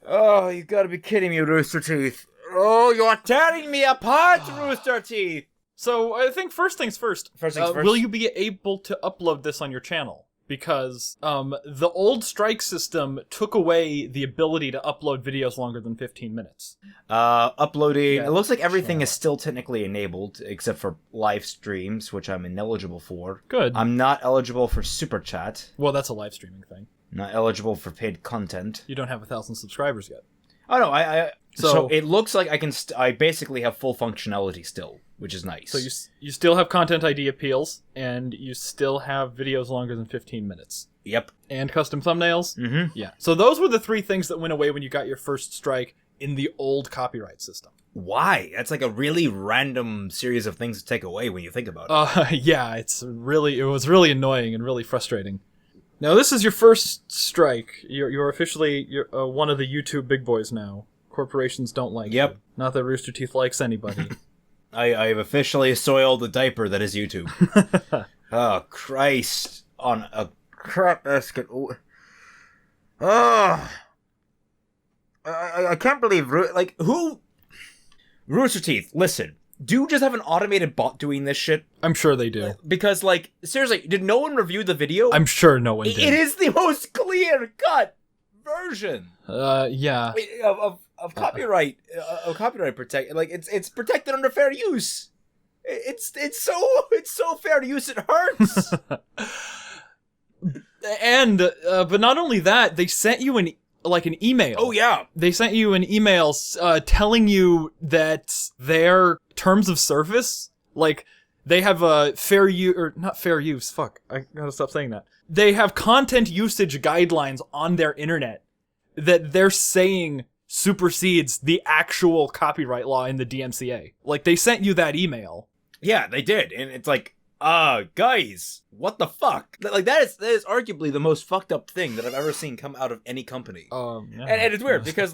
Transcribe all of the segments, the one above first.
Oh, you gotta be kidding me, Rooster Teeth. Oh, you're tearing me apart, Rooster Teeth. So I think first things first. Will you be able to upload this on your channel? Because the old strike system took away the ability to upload videos longer than 15 minutes. Uploading... Yeah, it looks like everything is still technically enabled, except for live streams, which I'm ineligible for. Good. I'm not eligible for Super Chat. Well, that's a live streaming thing. Not eligible for paid content. You don't have 1,000 subscribers yet. Oh, no, so it looks like I basically have full functionality still, which is nice. So you still have Content ID appeals, and you still have videos longer than 15 minutes. Yep. And custom thumbnails? Mm-hmm. Yeah. So those were the three things that went away when you got your first strike in the old copyright system. Why? That's like a really random series of things to take away when you think about it. Yeah, it was really annoying and really frustrating. Now, this is your first strike. You're officially one of the YouTube big boys now. Corporations don't like you. Not that Rooster Teeth likes anybody. I've officially soiled the diaper that is YouTube. Oh, Christ. On a crap basket. Oh. I can't believe... who... Rooster Teeth, listen. Do you just have an automated bot doing this shit? I'm sure they do. Because, seriously, did no one review the video? I'm sure no one did. It is the most clear-cut version. Yeah. Of copyright, protect. It's protected under fair use. It's so fair use it hurts. And but not only that, they sent you an email. Oh yeah, they sent you an email telling you that their terms of service, they have a fair use or not fair use. Fuck, I gotta stop saying that. They have content usage guidelines on their internet that they're saying supersedes the actual copyright law in the DMCA. They sent you that email. Yeah, they did, and it's guys, what the fuck? That is arguably the most fucked up thing that I've ever seen come out of any company. Yeah. And it's weird because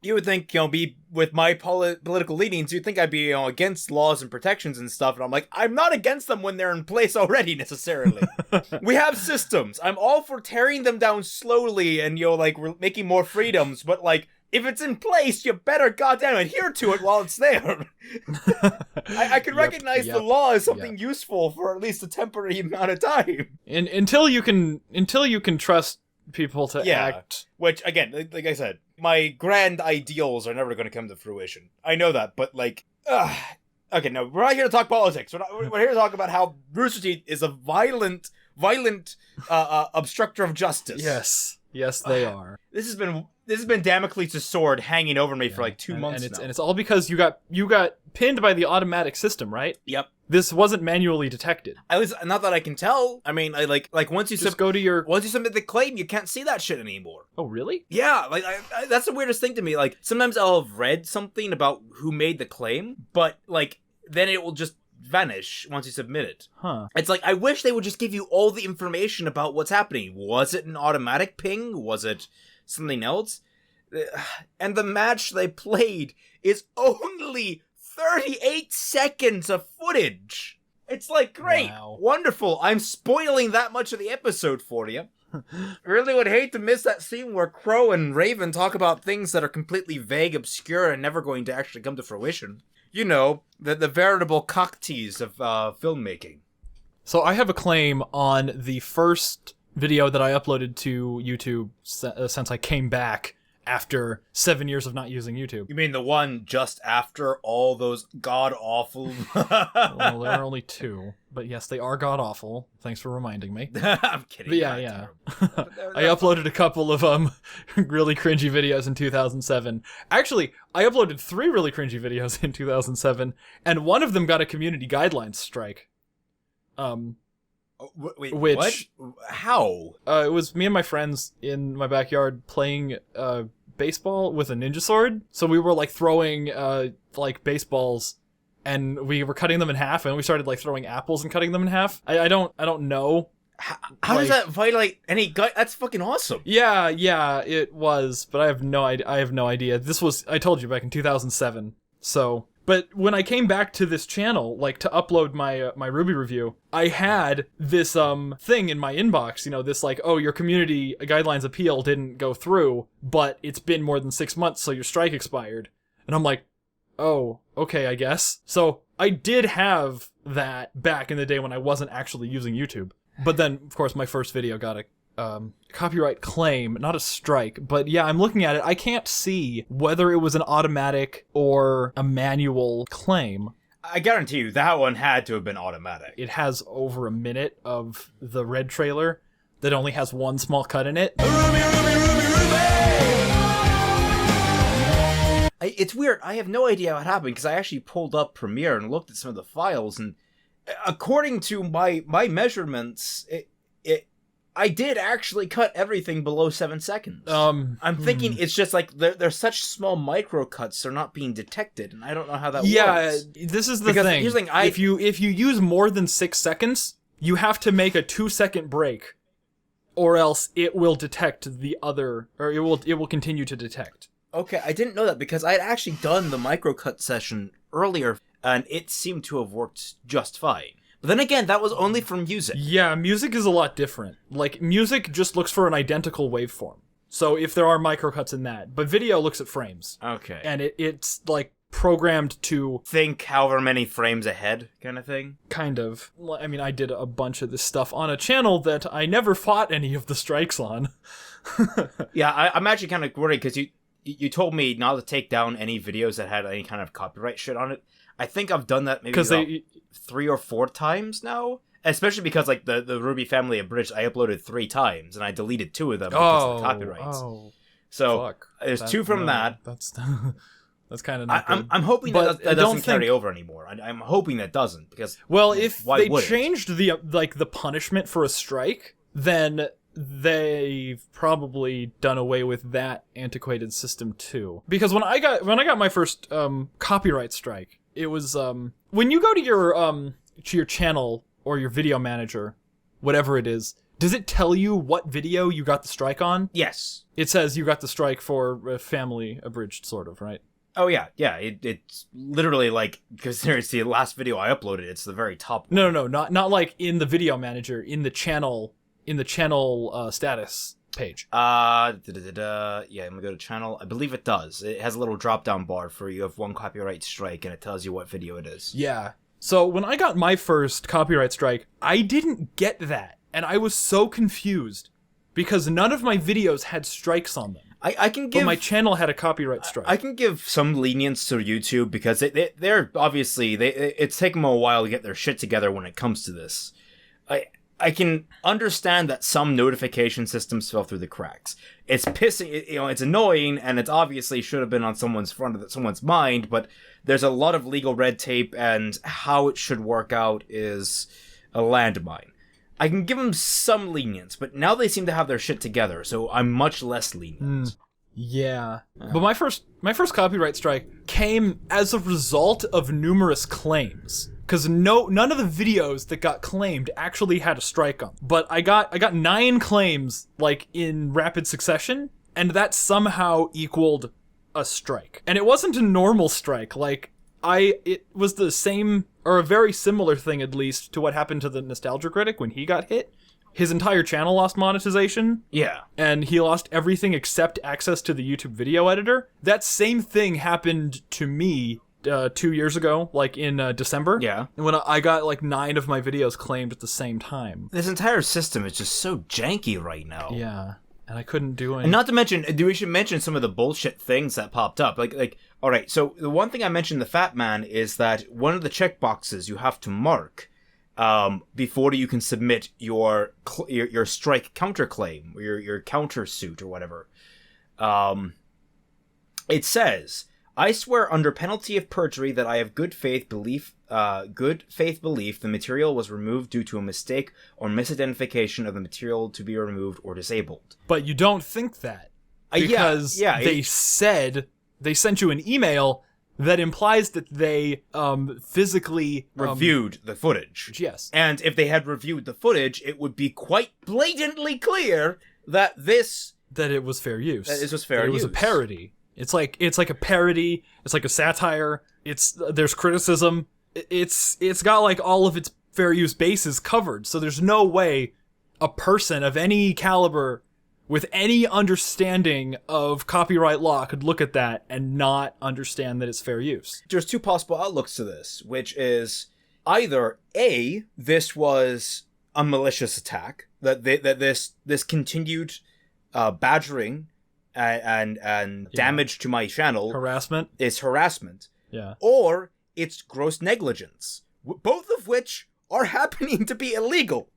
you would think, be with my political leanings, you'd think I'd be, against laws and protections and stuff. And I'm like, I'm not against them when they're in place already necessarily. We have systems. I'm all for tearing them down slowly and, we're making more freedoms. But if it's in place, you better goddamn adhere to it while it's there. I can recognize the law as something useful for at least a temporary amount of time. Until you can trust people to act. Which, again, like I said, my grand ideals are never going to come to fruition. I know that, but okay, no, we're not here to talk politics. We're here to talk about how Rooster Teeth is a violent obstructor of justice. Yes, they are. This has been Damocles' sword hanging over me for 2 months now. And it's all because you got pinned by the automatic system, right? Yep. This wasn't manually detected. At least not that I can tell. I mean, once you once you submit the claim, you can't see that shit anymore. Oh, really? Yeah, that's the weirdest thing to me. Sometimes I'll have read something about who made the claim, but then it will just vanish once you submit it. Huh. It's I wish they would just give you all the information about what's happening. Was it an automatic ping? Was it something else? And the match they played is only 38 seconds of footage. It's great, wow. Wonderful. I'm spoiling that much of the episode for you. Really would hate to miss that scene where Crow and Raven talk about things that are completely vague, obscure, and never going to actually come to fruition. The veritable cocktease of filmmaking. So I have a claim on the first video that I uploaded to YouTube since I came back after 7 years of not using YouTube. You mean the one just after all those god-awful... Well, there are only 2. But yes, they are god-awful. Thanks for reminding me. I'm kidding. But yeah. I uploaded a couple of really cringy videos in 2007. Actually, I uploaded 3 really cringy videos in 2007, and one of them got a community guidelines strike. Wait, what? How? It was me and my friends in my backyard playing baseball with a ninja sword. So we were throwing baseballs, and we were cutting them in half, and we started throwing apples and cutting them in half. I don't know. How does that violate any That's fucking awesome. Yeah, it was, but I have no idea. This was, I told you, back in 2007. So But when I came back to this channel, like to upload my Ruby review, I had this thing in my inbox, this like, oh, your community guidelines appeal didn't go through, but it's been more than 6 months, so your strike expired. And I'm like, oh, okay, I guess. So I did have that back in the day when I wasn't actually using YouTube. But then, of course, my first video got a copyright claim, not a strike. But yeah, I'm looking at it. I can't see whether it was an automatic or a manual claim. I guarantee you that one had to have been automatic. It has over a minute of the red trailer that only has one small cut in it. It's weird. I have no idea what happened because I actually pulled up Premiere and looked at some of the files, and according to my measurements, I did actually cut everything below 7 seconds. I'm thinking it's just like they're such small micro cuts, they're not being detected, and I don't know how that works. Yeah, this is the thing. Here's the thing, if you use more than 6 seconds, you have to make a 2-second break, or else it will detect the other, or it will continue to detect. Okay, I didn't know that because I had actually done the micro cut session earlier, and it seemed to have worked just fine. But then again, that was only for music. Yeah, music is a lot different. Like, music just looks for an identical waveform. So if there are microcuts in that. But video looks at frames. Okay. And it's, like, programmed to... think however many frames ahead kind of thing? Kind of. I mean, I did a bunch of this stuff on a channel that I never fought any of the strikes on. Yeah, I'm actually kind of worried because you told me not to take down any videos that had any kind of copyright shit on it. I think I've done that maybe about 3 or 4 times now. Especially because, like, the Ruby Family Abridged, I uploaded 3 times, and I deleted 2 of them because of the copyrights. So, fuck. There's 2 from that. That's kind of not good. I'm hoping that doesn't carry over anymore. I'm hoping that doesn't, because... Well, if they changed the punishment for a strike, then... they've probably done away with that antiquated system too. Because when I got my first copyright strike, it was when you go to your channel or your video manager, whatever it is, does it tell you what video you got the strike on? Yes. It says you got the strike for Family Abridged, sort of, right? Oh yeah. It's literally like, because it's the last video I uploaded. It's the very top one. No, not like in the video manager, in the channel status page. Yeah, I'm gonna go to channel. I believe it does. It has a little drop down bar for you have 1 copyright strike, and it tells you what video it is. Yeah. So when I got my first copyright strike, I didn't get that, and I was so confused because none of my videos had strikes on them. I can give... But my channel had a copyright strike. I can give some lenience to YouTube because they're obviously it's taken them a while to get their shit together when it comes to this. I can understand that some notification systems fell through the cracks. It's pissing, it's annoying, and it's obviously should have been on someone's mind, but there's a lot of legal red tape, and how it should work out is a landmine. I can give them some lenience, but now they seem to have their shit together, so I'm much less lenient. Yeah. But my first copyright strike came as a result of numerous claims. Because none of the videos that got claimed actually had a strike on. But I got 9 claims, like, in rapid succession, and that somehow equaled a strike. And it wasn't a normal strike, like, it was the same, or a very similar thing at least, to what happened to the Nostalgia Critic when he got hit. His entire channel lost monetization. Yeah. And he lost everything except access to the YouTube video editor. That same thing happened to me 2 years ago, like in December. Yeah. When I got like 9 of my videos claimed at the same time. This entire system is just so janky right now. Yeah. And I couldn't do anything. And not to mention, we should mention some of the bullshit things that popped up. Like, all right, so the one thing I mentioned in the Fat Man is that one of the checkboxes you have to mark before you can submit your strike counterclaim, or your countersuit or whatever. It says, I swear under penalty of perjury that I have good faith belief the material was removed due to a mistake or misidentification of the material to be removed or disabled. But you don't think that. Because they sent you an email that implies that they physically reviewed the footage. Yes. And if they had reviewed the footage, it would be quite blatantly clear that it was fair use. It was a parody. It's like a parody. It's like a satire. There's criticism. It's got like all of its fair use bases covered. So there's no way a person of any caliber with any understanding of copyright law could look at that and not understand that it's fair use. There's two possible outlooks to this, which is either A, this was a malicious attack, that this continued badgering and damage to my channel Harassment? is harassment. Yeah. Or it's gross negligence, both of which are happening to be illegal.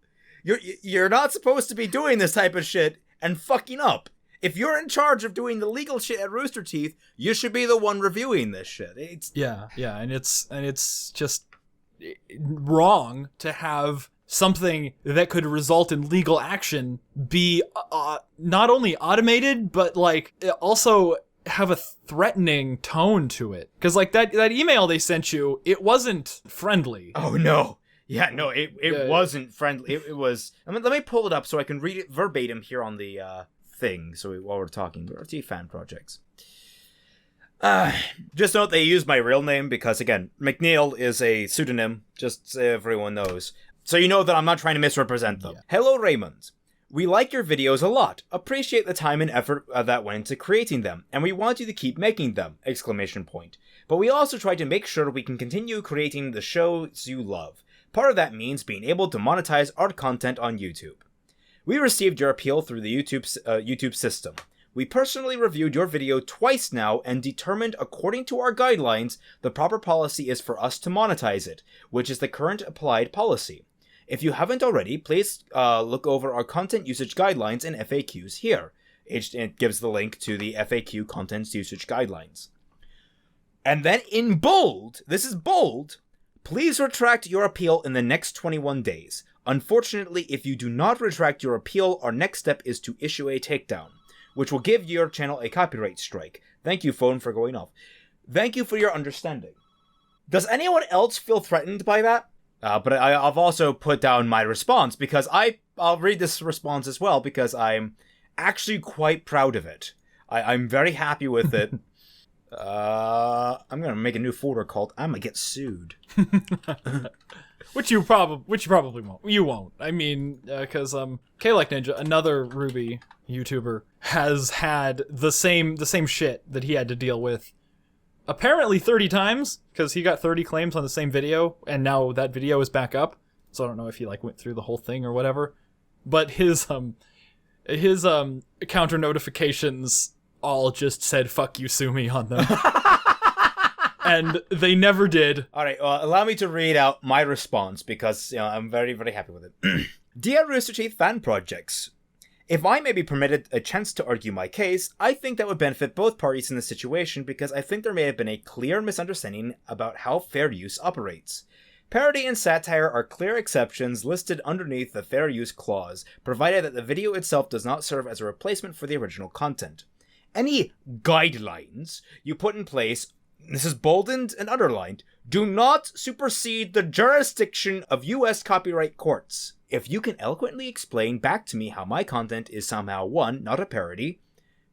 You're not supposed to be doing this type of shit and fucking up. If you're in charge of doing the legal shit at Rooster Teeth, you should be the one reviewing this shit. And it's just wrong to have something that could result in legal action be not only automated, but like also have a threatening tone to it. Because like that email they sent you, it wasn't friendly. Oh no. Yeah, no, it wasn't friendly. It was. Let me pull it up so I can read it verbatim here on the thing. So while we're talking, RT fan projects. Just note they used my real name because again, McNeil is a pseudonym. Just so everyone knows, so you know that I'm not trying to misrepresent them. Yeah. Hello, Raymond. We like your videos a lot. Appreciate the time and effort that went into creating them, and we want you to keep making them! ! But we also try to make sure we can continue creating the shows you love. Part of that means being able to monetize our content on YouTube. We received your appeal through the YouTube system. We personally reviewed your video twice now and determined, according to our guidelines, the proper policy is for us to monetize it, which is the current applied policy. If you haven't already, please look over our content usage guidelines and FAQs here. It gives the link to the FAQ content usage guidelines. And then in bold, this is bold, please retract your appeal in the next 21 days. Unfortunately, if you do not retract your appeal, our next step is to issue a takedown, which will give your channel a copyright strike. Thank you, phone, for going off. Thank you for your understanding. Does anyone else feel threatened by that? But I've also put down my response because I'll read this response as well because I'm actually quite proud of it. I'm very happy with it. I'm gonna make a new folder called "I'm gonna get sued," which you probably won't. You won't. I mean, because K-Like Ninja, another Ruby YouTuber, has had the same shit that he had to deal with. Apparently 30 times, because he got 30 claims on the same video, and now that video is back up. So I don't know if he like went through the whole thing or whatever. But his counter notifications all just said "fuck you, sue me" on them. And they never did. All right, well, allow me to read out my response because I'm very, very happy with it. Dear Rooster Teeth fan projects, if I may be permitted a chance to argue my case, I think that would benefit both parties in this situation because I think there may have been a clear misunderstanding about how fair use operates. Parody and satire are clear exceptions listed underneath the fair use clause, provided that the video itself does not serve as a replacement for the original content. Any guidelines you put in place, this is boldened and underlined, do not supersede the jurisdiction of U.S. copyright courts. If you can eloquently explain back to me how my content is somehow 1, not a parody,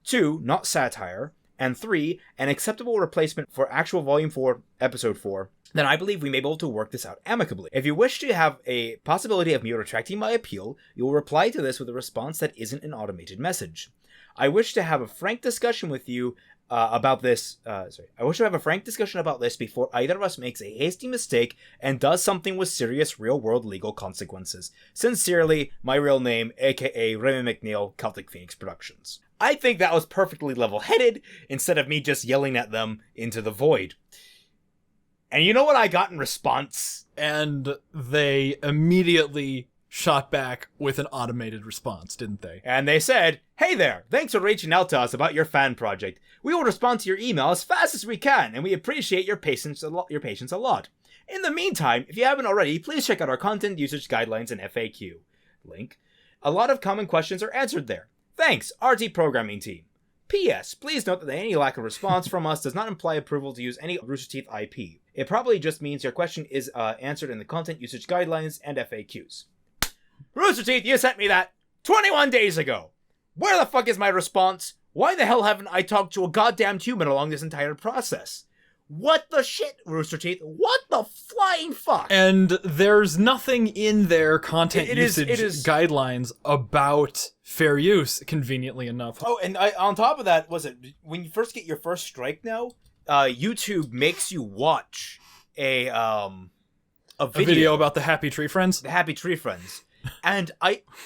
2, not satire, and 3, an acceptable replacement for actual Volume 4, Episode 4, then I believe we may be able to work this out amicably. If you wish to have a possibility of me retracting my appeal, you will reply to this with a response that isn't an automated message. I wish to have a frank discussion with you about this. I wish to have a frank discussion about this before either of us makes a hasty mistake and does something with serious real-world legal consequences. Sincerely, my real name, aka Remy McNeil, Celtic Phoenix Productions. I think that was perfectly level-headed instead of me just yelling at them into the void. And you know what I got in response? And they immediately shot back with an automated response, didn't they? And they said, "Hey there, thanks for reaching out to us about your fan project. We will respond to your email as fast as we can, and we appreciate your patience a lot. In the meantime, if you haven't already, please check out our content usage guidelines and FAQ. Link. A lot of common questions are answered there. Thanks, RT Programming Team. P.S. Please note that any lack of response from us does not imply approval to use any Rooster Teeth IP. It probably just means your question is answered in the content usage guidelines and FAQs. Rooster Teeth, you sent me that 21 days ago. Where the fuck is my response? Why the hell haven't I talked to a goddamn human along this entire process? What the shit, Rooster Teeth? What the flying fuck? And there's nothing in their content It usage is guidelines about fair use, conveniently enough. Oh, and on top of that, was it when you first get your first strike now, YouTube makes you watch a video about the Happy Tree Friends? The Happy Tree Friends. And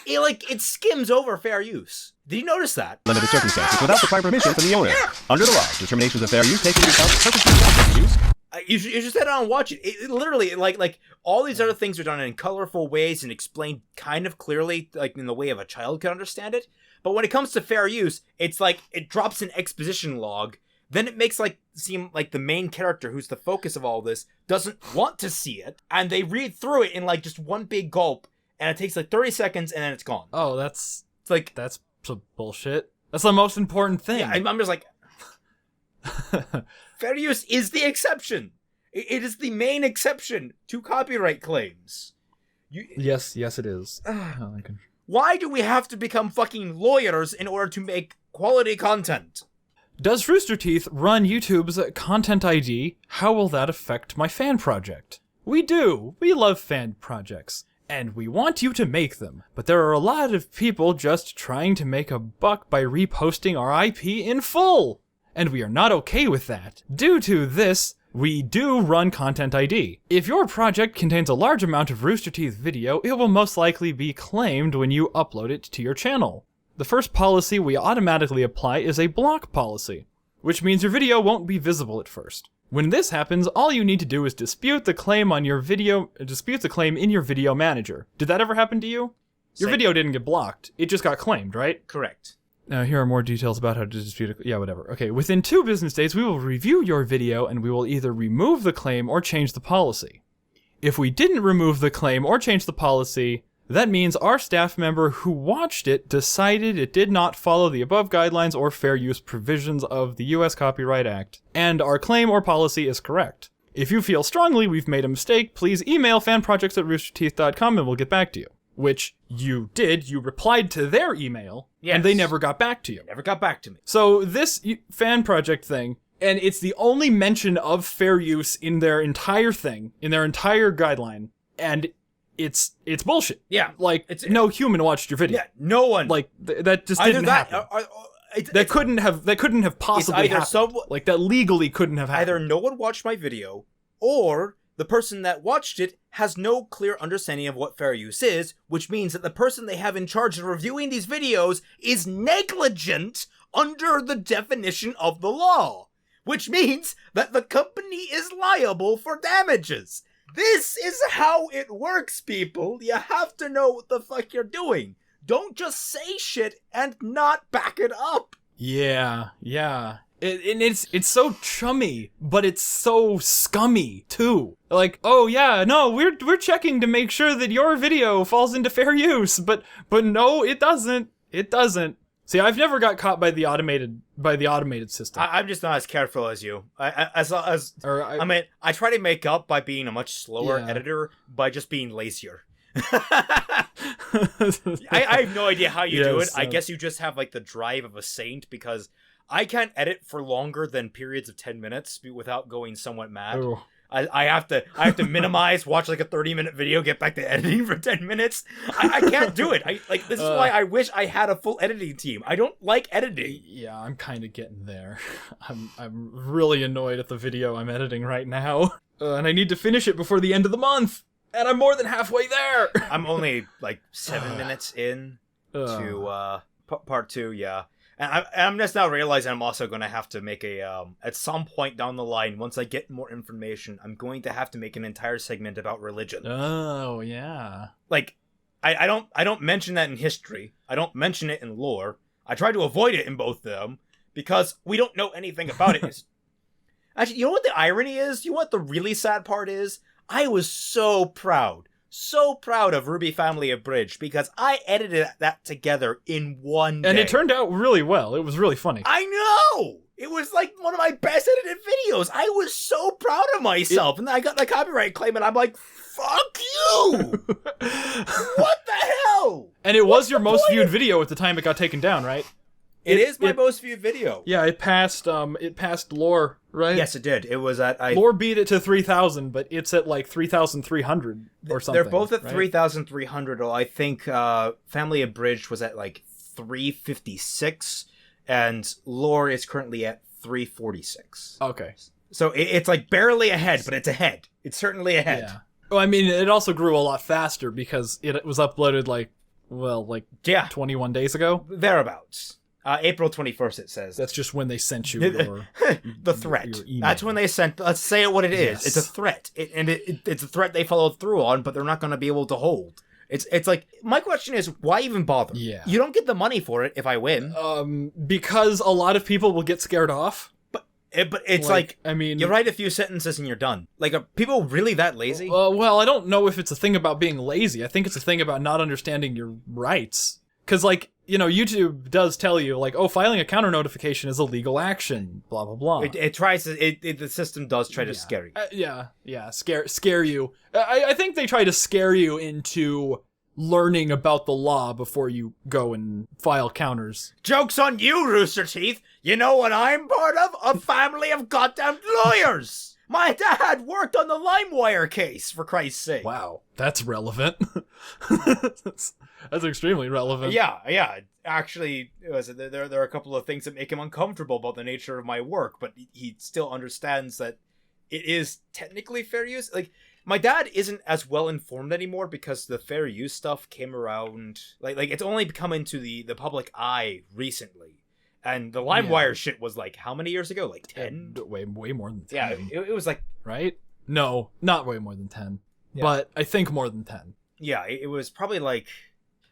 it skims over fair use. Did you notice that? Limited circumstances without the prior permission from the owner. Under the law, determinations of fair use take into account the purposes of fair use. You should sit down and watch it. It literally, like all these other things are done in colorful ways and explained kind of clearly, like in the way of a child can understand it. But when it comes to fair use, it's like it drops an exposition log. Then it makes seem like the main character, who's the focus of all this, doesn't want to see it, and they read through it in just one big gulp, and it takes 30 seconds, and then it's gone. Oh, that's some bullshit. That's the most important thing. Yeah, I'm just like, fair use is the exception. It is the main exception to copyright claims. Yes, it is. Why do we have to become fucking lawyers in order to make quality content? Does Rooster Teeth run YouTube's Content ID? How will that affect my fan project? We do. We love fan projects. And we want you to make them. But there are a lot of people just trying to make a buck by reposting our IP in full. And we are not okay with that. Due to this, we do run Content ID. If your project contains a large amount of Rooster Teeth video, it will most likely be claimed when you upload it to your channel. The first policy we automatically apply is a block policy, which means your video won't be visible at first. When this happens, all you need to do is dispute the claim in your video manager. Did that ever happen to you? Your video didn't get blocked. It just got claimed, right? Correct. Here are more details about how to dispute it. Yeah, whatever. Okay, within 2 business days, we will review your video and we will either remove the claim or change the policy. If we didn't remove the claim or change the policy, that means our staff member who watched it decided it did not follow the above guidelines or fair use provisions of the US Copyright Act, and our claim or policy is correct. If you feel strongly we've made a mistake, please email fanprojects@roosterteeth.com and we'll get back to you. Which you did. You replied to their email, and they never got back to you. Never got back to me. So this fan project thing, and it's the only mention of fair use in their entire thing, in their entire guideline, and it's bullshit. Yeah. No human watched your video. Yeah, no one. That just didn't happen. That couldn't have possibly happened. That legally couldn't have happened. Either no one watched my video, or the person that watched it has no clear understanding of what fair use is, which means that the person they have in charge of reviewing these videos is negligent under the definition of the law, which means that the company is liable for damages. This is how it works, people. You have to know what the fuck you're doing. Don't just say shit and not back it up. Yeah. It's so chummy, but it's so scummy too. Oh yeah, no, we're checking to make sure that your video falls into fair use, but no, it doesn't. It doesn't. See, I've never got caught by the automated system. I'm just not as careful as you. I try to make up by being a much slower editor by just being lazier. I have no idea how you do it. I guess you just have the drive of a saint, because I can't edit for longer than periods of 10 minutes without going somewhat mad. Ooh. I have to minimize, watch a 30-minute video, get back to editing for 10 minutes. I can't do it. This is why I wish I had a full editing team. I don't like editing. Yeah, I'm kind of getting there. I'm really annoyed at the video I'm editing right now. And I need to finish it before the end of the month. And I'm more than halfway there. I'm only 7 minutes in to part 2, yeah. And I'm just now realizing I'm also going to have to make at some point down the line, once I get more information, I'm going to have to make an entire segment about religion. Oh, yeah. I don't mention that in history. I don't mention it in lore. I try to avoid it in both of them, because we don't know anything about it. Actually, you know what the irony is? You know what the really sad part is? I was so proud of Ruby Family Abridged, because I edited that together in one day. And it turned out really well. It was really funny. I know! It was one of my best edited videos. I was so proud of myself. And then I got the copyright claim and I'm like, fuck you! What the hell? And it was your most viewed video at the time it got taken down, right? It is my most viewed video. Yeah, it passed Lore, right? Yes, it did. It was at Lore beat it to 3,000, but it's at like 3,300 or something. They're both at right? 3,300. I think Family Abridged was at like 356, and Lore is currently at 346. Okay. So it's like barely ahead, but it's ahead. It's certainly ahead. Yeah. Well, I mean, it also grew a lot faster because it was uploaded 21 days ago. Thereabouts. April 21st, it says. That's just when they sent you your, the threat. your email. That's when they sent. Let's say it what it is. Yes. It's a threat, it's a threat they followed through on, but they're not going to be able to hold. It's like, my question is, why even bother? Yeah. You don't get the money for it if I win. Because a lot of people will get scared off. But it's like, I mean, you write a few sentences and you're done. Like, are people really that lazy? Well, I don't know if it's a thing about being lazy. I think it's a thing about not understanding your rights. Because, YouTube does tell you, filing a counter notification is a legal action, blah, blah, blah. It tries to, the system does try to scare you. Scare you. I think they try to scare you into learning about the law before you go and file counters. Joke's on you, Rooster Teeth! You know what I'm part of? A family of goddamn lawyers! My dad worked on the LimeWire case, for Christ's sake. Wow, that's relevant. That's extremely relevant. Yeah. Actually, there are a couple of things that make him uncomfortable about the nature of my work, but he still understands that it is technically fair use. Like, my dad isn't as well informed anymore because the fair use stuff came around. Like it's only come into the public eye recently. And the LimeWire shit was how many years ago? 10? Way more than 10. Yeah, it was right? No, not way more than 10. Yeah. But I think more than 10. Yeah, it was probably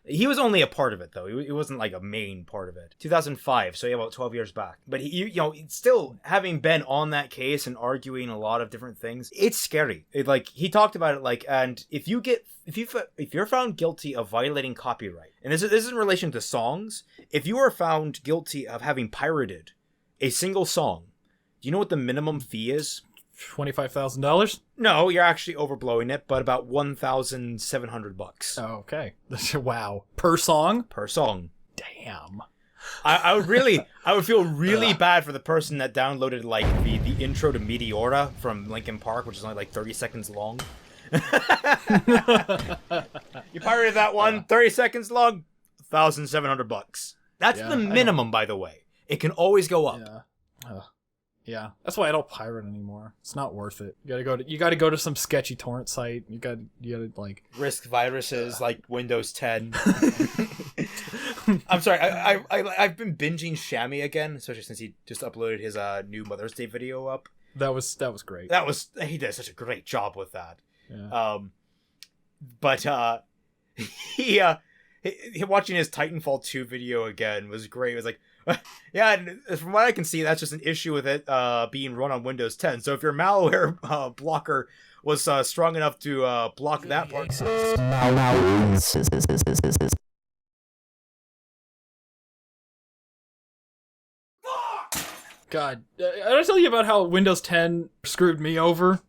he was only a part of it, though. It wasn't a main part of it. 2005, so about 12 years back. But he still having been on that case and arguing a lot of different things, it's scary. He talked about it and if you're found guilty of violating copyright, and this is in relation to songs, if you are found guilty of having pirated a single song, do you know what the minimum fee is? $25,000? No, you're actually overblowing it, but about $1,700. Oh, okay. Wow. Per song? Per song. Damn. I would feel really bad for the person that downloaded the intro to Meteora from Linkin Park, which is only 30 seconds long. You pirated that one, 30 seconds long, $1,700. That's the minimum, by the way. It can always go up. Yeah. Yeah, that's why I don't pirate anymore. It's not worth it. You gotta go to some sketchy torrent site. You gotta risk viruses like Windows 10. I'm sorry, I've been binging Shammy again, especially since he just uploaded his new Mother's Day video up. That was great. He did such a great job with that. Yeah. He watching his Titanfall 2 video again was great. It was yeah, and from what I can see, that's just an issue with it being run on Windows 10. So if your malware blocker was strong enough to block that part... God, did I tell you about how Windows 10 screwed me over?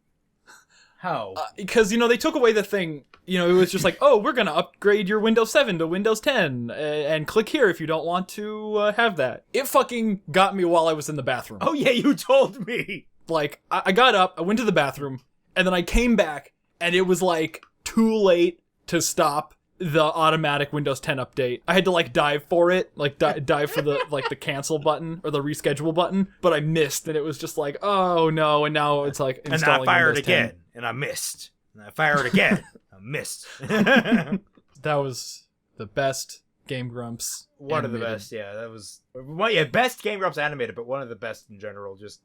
How? Because, they took away the thing... it was just oh, we're going to upgrade your Windows 7 to Windows 10, and click here if you don't want to have that. It fucking got me while I was in the bathroom. Oh yeah, you told me! I got up, I went to the bathroom, and then I came back, and it was too late to stop the automatic Windows 10 update. I had to dive for it, dive for the the cancel button, or the reschedule button, but I missed, and it was just oh no, and now it's installing and I fired Windows 10. again, and I missed. And I fired again. I missed. That was the best Game Grumps. One animated. of the best, yeah. That was best Game Grumps animated, but one of the best in general. Just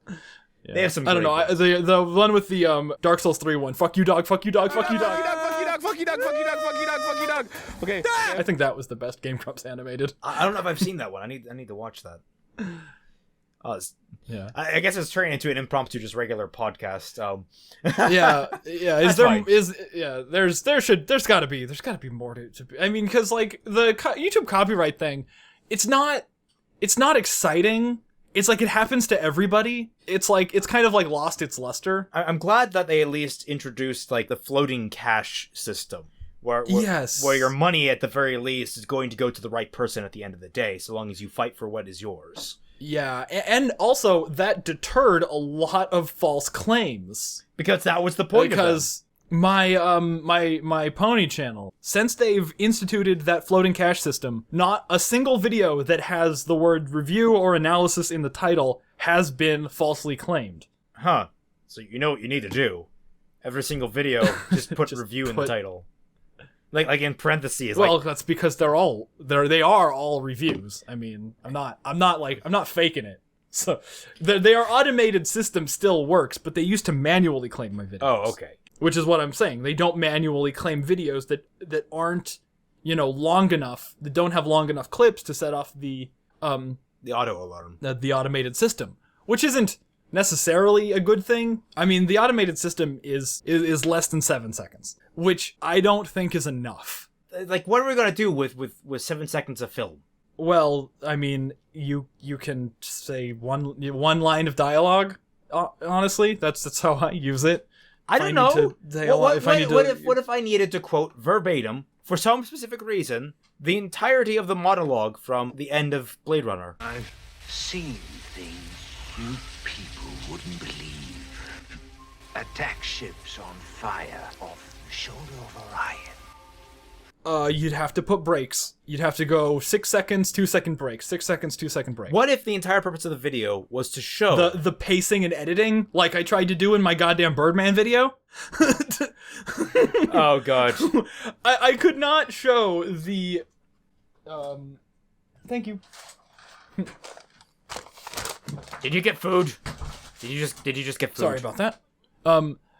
they have some. I don't know. The one with the Dark Souls 3 one. Fuck you, dog. Fuck you, dog. Fuck you, dog. Fuck you, dog. Fuck you, dog. Fuck you, dog. Fuck you, dog. Okay. I think that was the best Game Grumps animated. I don't know if I've seen that one. I need to watch that. Yeah. I guess it's turning into an impromptu, just regular podcast. Yeah. There's got to be more to. I mean, because the YouTube copyright thing, it's not exciting. It's it happens to everybody. It's kind of lost its luster. I'm glad that they at least introduced the floating cache system, Where Yes. where your money, at the very least, is going to go to the right person at the end of the day, so long as you fight for what is yours. Yeah, and also that deterred a lot of false claims. Because that was the point Because my pony channel, since they've instituted that floating cash system, not a single video that has the word review or analysis in the title has been falsely claimed. of them. Huh. So you know what you need to do. Every single video, just put review in the title. Like in parentheses. Well, that's because they are all reviews. I mean, I'm not faking it. So their automated system still works, but they used to manually claim my videos. Oh, okay. Which is what I'm saying. They don't manually claim videos that aren't, long enough, that don't have long enough clips to set off the auto alarm. The automated system, which isn't necessarily a good thing. I mean, the automated system is less than 7 seconds, which I don't think is enough. Like, what are we gonna do with 7 seconds of film? Well, I mean, you can say one line of dialogue. Honestly, that's how I use it. I don't know. What If I needed to quote verbatim, for some specific reason, the entirety of the monologue from the end of Blade Runner? I've seen things you people wouldn't believe. Attack ships on fire off the shoulder of Orion. You'd have to put breaks. You'd have to go 6 seconds, 2 second break, 6 seconds, 2 second break. What if the entire purpose of the video was to show the pacing and editing, like I tried to do in my goddamn Birdman video? Oh god. I could not show the thank you. Did you get food? Did you just get food? Sorry about that.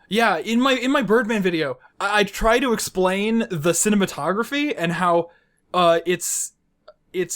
Yeah, in my Birdman video, I try to explain the cinematography and how it's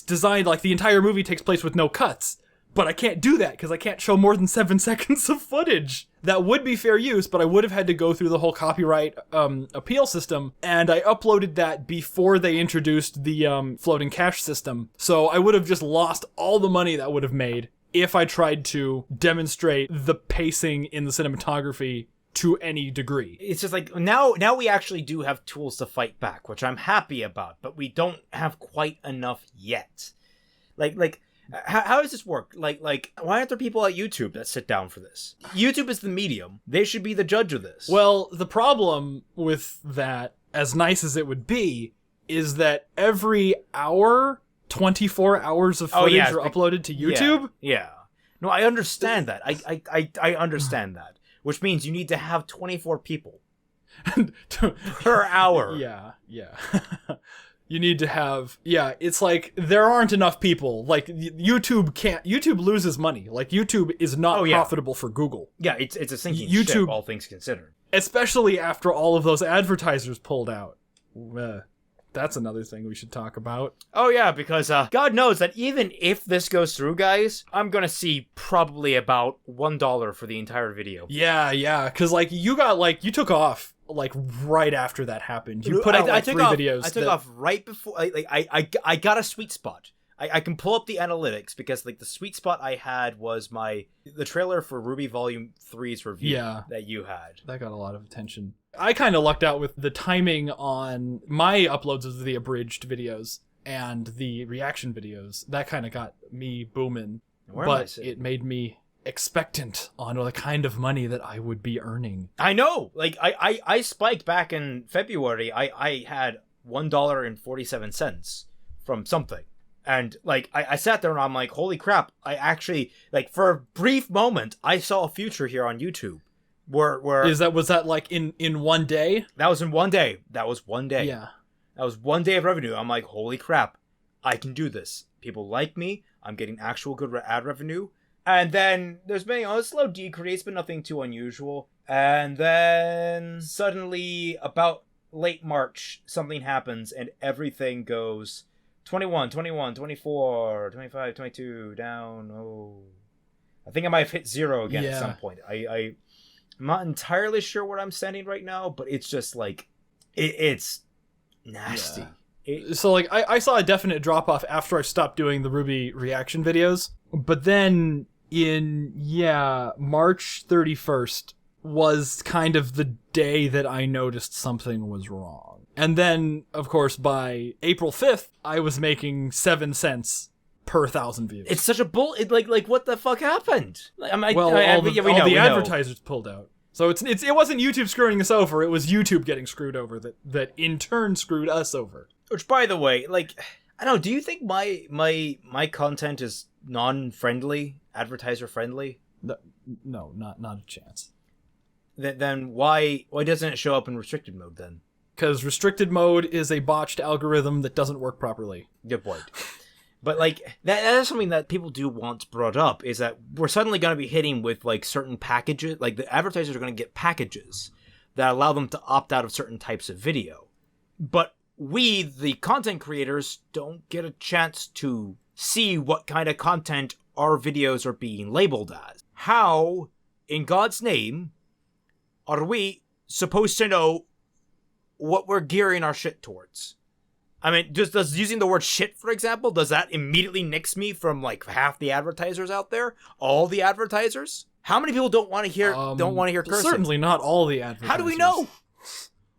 designed, like the entire movie takes place with no cuts. But I can't do that because I can't show more than 7 seconds of footage. That would be fair use, but I would have had to go through the whole copyright appeal system, and I uploaded that before they introduced the floating cash system. So I would have just lost all the money that would have made if I tried to demonstrate the pacing in the cinematography to any degree. It's just like, now we actually do have tools to fight back, which I'm happy about, but we don't have quite enough yet. Like, how does this work? Like, why aren't there people at YouTube that sit down for this? YouTube is the medium. They should be the judge of this. Well, the problem with that, as nice as it would be, is that every hour, 24 hours of footage are uploaded to YouTube. Yeah. No, I understand that. I understand that. Which means you need to have 24 people per hour. Yeah. You need to have, it's like, there aren't enough people. Like, YouTube loses money. Like, YouTube is not profitable for Google. Yeah, it's a sinking YouTube, ship, all things considered. Especially after all of those advertisers pulled out. That's another thing we should talk about. Oh yeah, because God knows that even if this goes through, guys, I'm gonna see probably about $1 for the entire video. Yeah, because like you took off like right after that happened. You put out like 3 videos. I took off right before. I got a sweet spot. I can pull up the analytics because like the sweet spot I had was the trailer for Ruby Volume 3's review that you had. That got a lot of attention. I kind of lucked out with the timing on my uploads of the abridged videos and the reaction videos. That kind of got me booming. But it made me expectant on the kind of money that I would be earning. I know. Like I spiked back in February. I had $1.47 from something. And like I sat there and I'm like, holy crap, I actually, like, for a brief moment I saw a future here on YouTube. Where was that like in one day? That was in one day. That was one day. Yeah. That was one day of revenue. I'm like, holy crap, I can do this. People like me. I'm getting actual good ad revenue. And then there's been a slow decrease, but nothing too unusual. And then suddenly, about late March, something happens and everything goes 21, 21, 24, 25, 22, down. Oh, I think I might have hit 0 again at some point. I'm not entirely sure where I'm standing right now, but it's just like, it's nasty. Yeah. So like, I saw a definite drop off after I stopped doing the Ruby reaction videos, but then March 31st was kind of the day that I noticed something was wrong. And then, of course, by April 5th, I was making 7 cents per 1,000 views. It's such a like what the fuck happened? All the advertisers pulled out. So it wasn't YouTube screwing us over, it was YouTube getting screwed over that in turn screwed us over. Which, by the way, like, I don't know, do you think my content is non-friendly, advertiser-friendly? No, not a chance. Then why doesn't it show up in restricted mode then? Because restricted mode is a botched algorithm that doesn't work properly. Good point. But, like, that is something that people do want brought up, is that we're suddenly going to be hitting with, like, certain packages. Like, the advertisers are going to get packages that allow them to opt out of certain types of video. But we, the content creators, don't get a chance to see what kind of content our videos are being labeled as. How, in God's name, are we supposed to know what we're gearing our shit towards? I mean, does using the word shit, for example, does that immediately nix me from, like, half the advertisers out there? All the advertisers? How many people don't want to hear cursing? Certainly not all the advertisers. How do we know?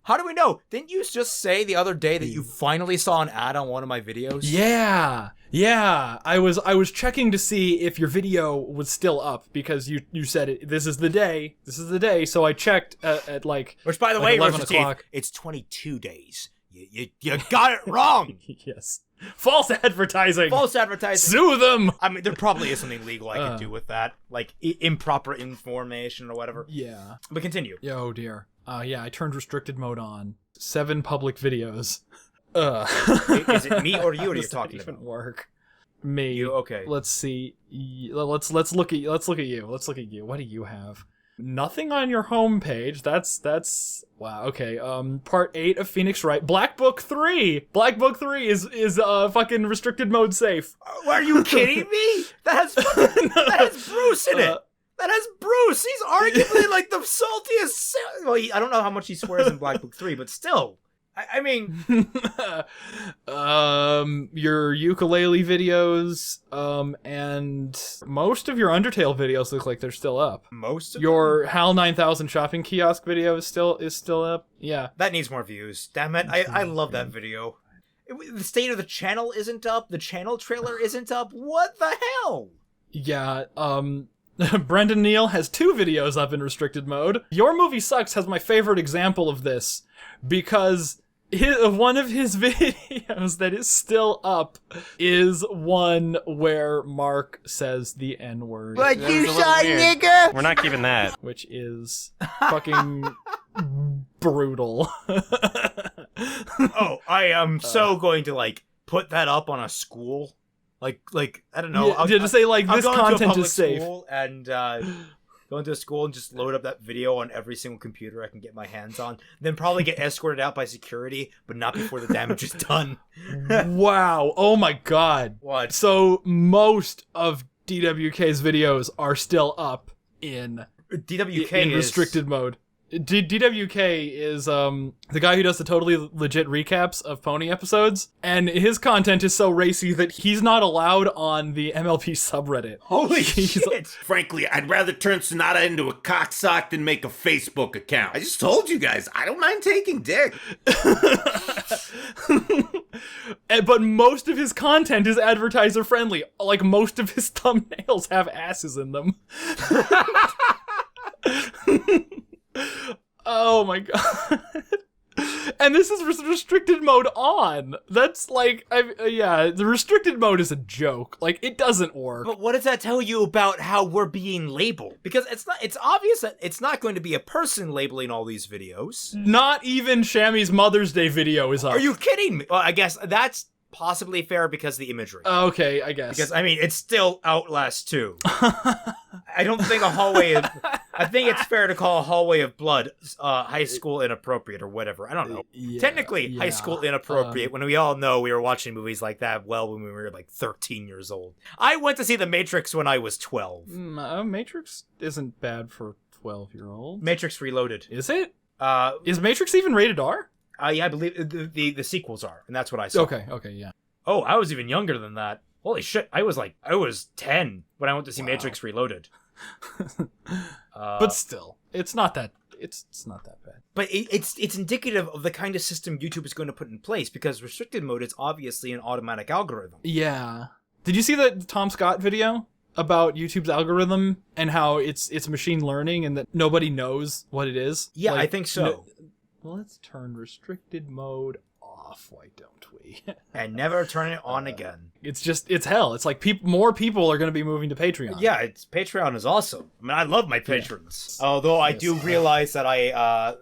How do we know? Didn't you just say the other day that you finally saw an ad on one of my videos? Yeah. I was checking to see if your video was still up because you said this is the day. So I checked at like, which, by the way, 11 Rooster Teeth, o'clock. it's 22 days. You got it wrong. Yes. False advertising. Sue them. I mean, there probably is something legal I can do with that, like improper information or whatever. Yeah. But continue. Oh dear. Yeah, I turned restricted mode on. 7 public videos. Is it me or you that you're talking about? Work. Me. You, okay. Let's see. Let's look at you. Let's look at you. What do you have? Nothing on your homepage. That's wow. Okay. Part 8 of Phoenix Wright. Black Book 3. Black Book 3 is fucking restricted mode safe. Are you kidding me? That has Bruce in it. That has Bruce. He's arguably like the saltiest. Well, I don't know how much he swears in Black Book 3, but still. I mean, your ukulele videos, and most of your Undertale videos look like they're still up. Most of your HAL 9000 shopping kiosk video is still up. Yeah, that needs more views. Damn it! I love that video. The state of the channel isn't up. The channel trailer isn't up. What the hell? Yeah. Brendan Neal has 2 videos up in restricted mode. Your Movie Sucks has my favorite example of this because one of his videos that is still up is one where Mark says the N-word. What you say, nigga? We're not keeping that. Which is fucking brutal. Oh, I am so going to, like, put that up on a school. Like I don't know. Yeah, to say, like, this content is safe. And go into a school and just load up that video on every single computer I can get my hands on. Then probably get escorted out by security, but not before the damage is done. Wow. Oh my god. What? So most of DWK's videos are still up in restricted mode. DWK is the guy who does the totally legit recaps of Pony episodes, and his content is so racy that he's not allowed on the MLP subreddit. Holy shit! Frankly, I'd rather turn Sonata into a cocksock than make a Facebook account. I just told you guys, I don't mind taking dick. But most of his content is advertiser friendly. Like, most of his thumbnails have asses in them. Oh my god. And this is restricted mode on. That's like, yeah, the restricted mode is a joke. Like, it doesn't work. But what does that tell you about how we're being labeled? Because it's obvious that it's not going to be a person labeling all these videos. Not even Shammy's Mother's Day video is up. Are you kidding me? Well, I guess that's possibly fair because of the imagery. Okay, I guess. Because, I mean, it's still Outlast 2. I don't think I think it's fair to call a Hallway of Blood high school inappropriate or whatever. I don't know. Yeah, Technically, high school inappropriate when we all know we were watching movies like that when we were like 13 years old. I went to see The Matrix when I was 12. Matrix isn't bad for 12-year-olds. Matrix Reloaded. Is it? Is Matrix even rated R? Yeah, I believe the sequels are, and that's what I saw. Okay, yeah. Oh, I was even younger than that. Holy shit, I was 10 when I went to see Matrix Reloaded. But still, it's not that bad. But it's indicative of the kind of system YouTube is going to put in place, because restricted mode is obviously an automatic algorithm. Yeah. Did you see the Tom Scott video about YouTube's algorithm and how it's machine learning and that nobody knows what it is? Yeah, Like, I think so. Let's turn restricted mode off. Why don't we? And never turn it on again. It's hell. It's like more people are going to be moving to Patreon. Yeah, Patreon is awesome. I mean, I love my patrons. Although I do realize that I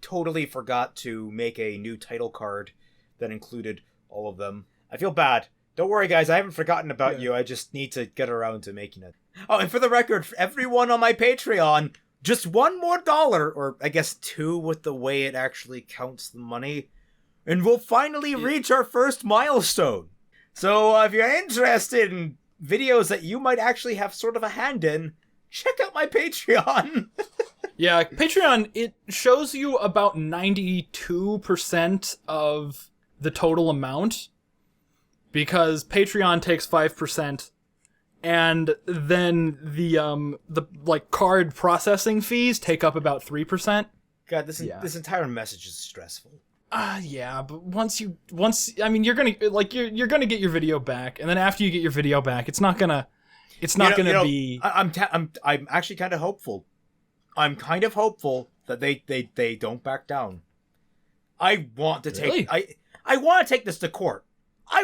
totally forgot to make a new title card that included all of them. I feel bad. Don't worry, guys. I haven't forgotten about you. I just need to get around to making it. Oh, and for the record, for everyone on my Patreon, just $1 more, or I guess 2 with the way it actually counts the money, and we'll finally reach our first milestone. So if you're interested in videos that you might actually have sort of a hand in, check out my Patreon. Yeah, Patreon, it shows you about 92% of the total amount, because Patreon takes 5%, and then the like card processing fees take up about 3%. God, this entire message is stressful. Yeah, but once I mean, you're gonna get your video back, and then after you get your video back, it's not gonna be. I'm actually kind of hopeful. I'm kind of hopeful that they don't back down. I want to take I want to take this to court. I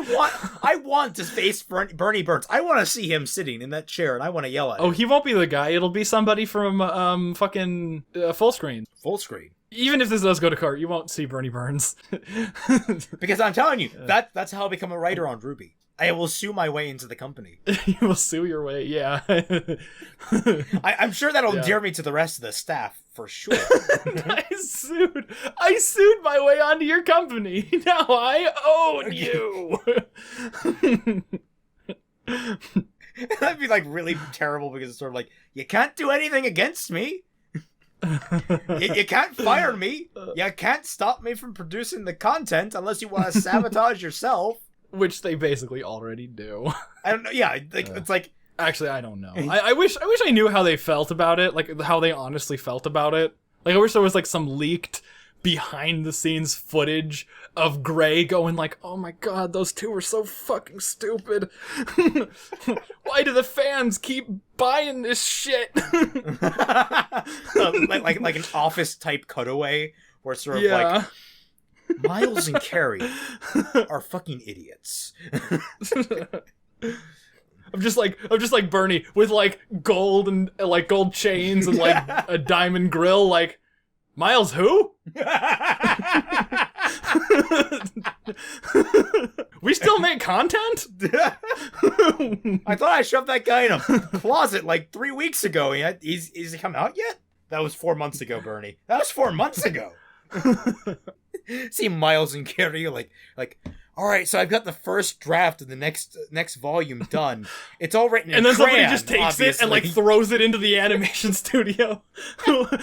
want to face Bernie Burns. I want to see him sitting in that chair, and I want to yell at him. Oh, he won't be the guy. It'll be somebody from fucking full screen. Full screen. Even if this does go to court, you won't see Bernie Burns. Because I'm telling you, that's how I become a writer on Ruby. I will sue my way into the company. You will sue your way, yeah. I'm sure that'll endear me to the rest of the staff, for sure. I sued my way onto your company. Now I own you. That'd be like really terrible, because it's sort of like, you can't do anything against me. You can't fire me. You can't stop me from producing the content unless you want to sabotage yourself. Which they basically already do. I don't know. Yeah, it's like... Actually, I don't know. I wish I knew how they felt about it, like how they honestly felt about it. Like, I wish there was like some leaked behind-the-scenes footage of Gray going like, "Oh my god, those two are so fucking stupid. Why do the fans keep buying this shit?" like an office-type cutaway where it's sort of like... Miles and Carrie are fucking idiots. I'm just like Bernie with like gold and like gold chains and like a diamond grill. Like, Miles who? We still make content? I thought I shoved that guy in a closet like 3 weeks ago. Is he come out yet? That was 4 months ago, Bernie. That was 4 months ago. See Miles and Carrie like, all right, so I've got the first draft of the next volume done. It's all written in and then crayon, somebody just takes obviously. it and like throws it into the animation studio. And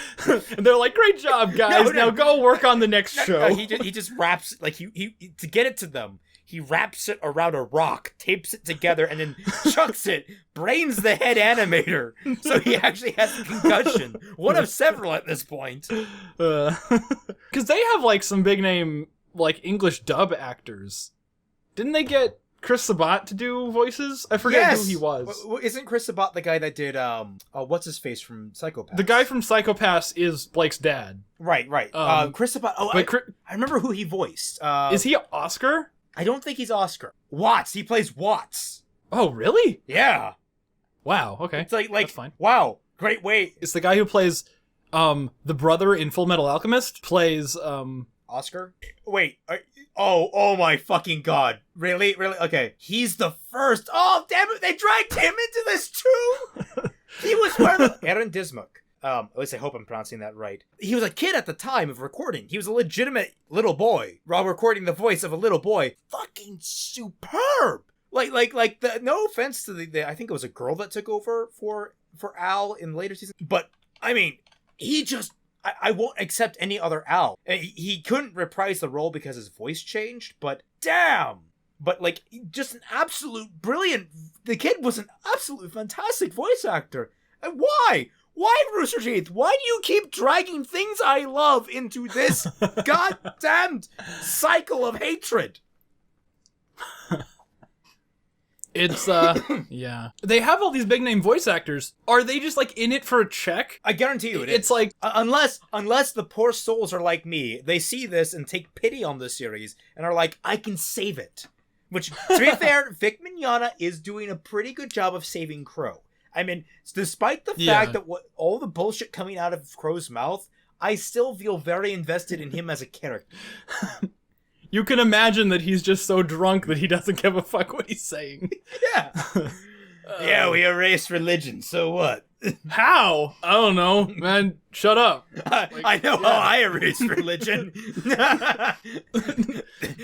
they're like, "Great job, guys. Now go work on the next show." No, he just wraps, like, he to get it to them. He wraps it around a rock, tapes it together, and then chucks it, brains the head animator, so he actually has a concussion. One of several at this point. Because they have, like, some big-name, like, English dub actors. Didn't they get Chris Sabat to do voices? I forget who he was. Isn't Chris Sabat the guy that did, what's-his-face from Psycho-Pass? The guy from Psycho-Pass is Blake's dad. Right. Chris Sabat, I remember who he voiced. Is he Oscar? I don't think he's Oscar. Watts. He plays Watts. Oh, really? Yeah. Wow. Okay. It's like that's fine. Wow. Great way. It's the guy who plays the brother in Full Metal Alchemist. Plays Oscar. Wait. Oh my fucking god. Really? Okay. He's the first. Oh damn it! They dragged him into this too. He was one of the Aaron Dismuck. At least I hope I'm pronouncing that right. He was a kid at the time of recording. He was a legitimate little boy while recording the voice of a little boy. Fucking superb. Like the, no offense to the I think it was a girl that took over for Al in later seasons. But I mean, he just I won't accept any other Al. He couldn't reprise the role because his voice changed, but damn. But like, just an absolute brilliant. The kid was an absolutely fantastic voice actor. And why? Why, Rooster Teeth? Why do you keep dragging things I love into this goddamned cycle of hatred? It's, yeah. They have all these big name voice actors. Are they just, like, in it for a check? I guarantee you It's like... Unless the poor souls are like me, they see this and take pity on this series and are like, I can save it. Which, to be fair, Vic Mignogna is doing a pretty good job of saving Crow. I mean, despite the fact that all the bullshit coming out of Crow's mouth, I still feel very invested in him as a character. You can imagine that he's just so drunk that he doesn't give a fuck what he's saying. Yeah. Yeah, we erased religion, so what? How? I don't know, man. Shut up. I know how I erased religion.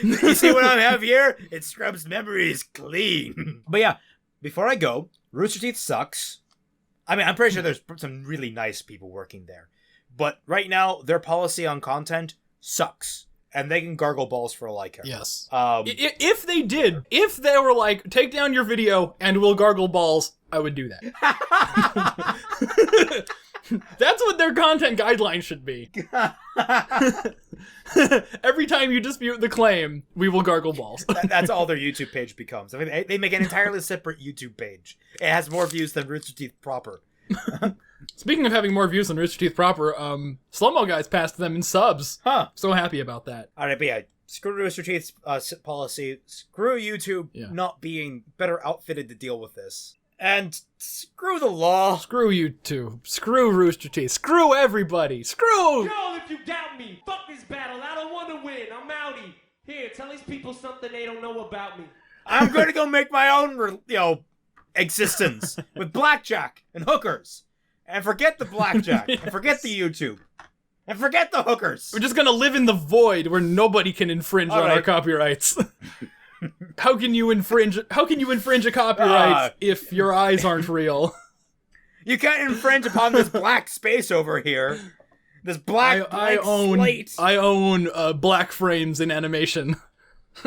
You see what I have here? It scrubs memories clean. But yeah, before I go, Rooster Teeth sucks. I mean, I'm pretty sure there's some really nice people working there. But right now, their policy on content sucks. And they can gargle balls for all I care. Yes. If they were like, take down your video and we'll gargle balls, I would do that. That's what their content guidelines should be. Every time you dispute the claim, we will gargle balls. That's all their YouTube page becomes. I mean, they make an entirely separate YouTube page. It has more views than Rooster Teeth proper. Speaking of having more views than Rooster Teeth proper, Slow-Mo Guys passed them in subs. Huh. So happy about that. Alright, but yeah, screw Rooster Teeth's policy. Screw YouTube not being better outfitted to deal with this. And screw the law. Screw YouTube. Screw Rooster Teeth. Screw everybody. Screw! Y'all, if you doubt me, fuck this battle. I don't want to win. I'm outie. Here, tell these people something they don't know about me. I'm gonna go make my own, existence with blackjack and hookers. And forget the blackjack. And forget the YouTube. And forget the hookers. We're just gonna live in the void where nobody can infringe on our copyrights. How can you infringe a copyright if your eyes aren't real? You can't infringe upon this black space over here. This black slate. I own black frames in animation.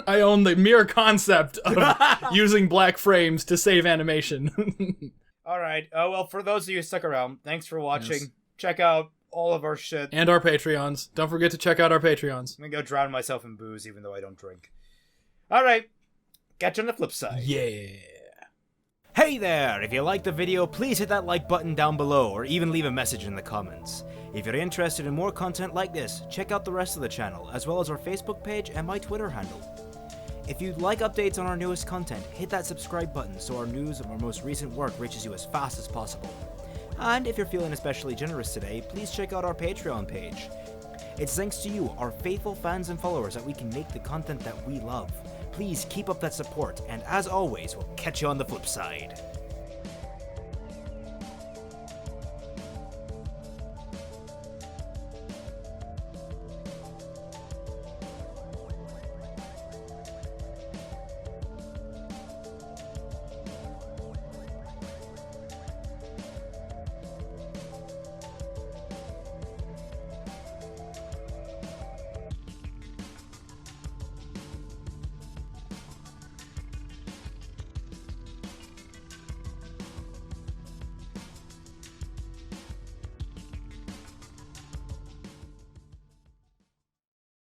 I own the mere concept of using black frames to save animation. Alright, well, for those of you who stuck around, thanks for watching. Yes. Check out all of our shit. And our Patreons. Don't forget to check out our Patreons. I'm gonna go drown myself in booze even though I don't drink. Alright, catch you on the flip side. Yeah. Hey there! If you liked the video, please hit that like button down below or even leave a message in the comments. If you're interested in more content like this, check out the rest of the channel, as well as our Facebook page and my Twitter handle. If you'd like updates on our newest content, hit that subscribe button so our news of our most recent work reaches you as fast as possible. And if you're feeling especially generous today, please check out our Patreon page. It's thanks to you, our faithful fans and followers, that we can make the content that we love. Please keep up that support, and as always, we'll catch you on the flip side.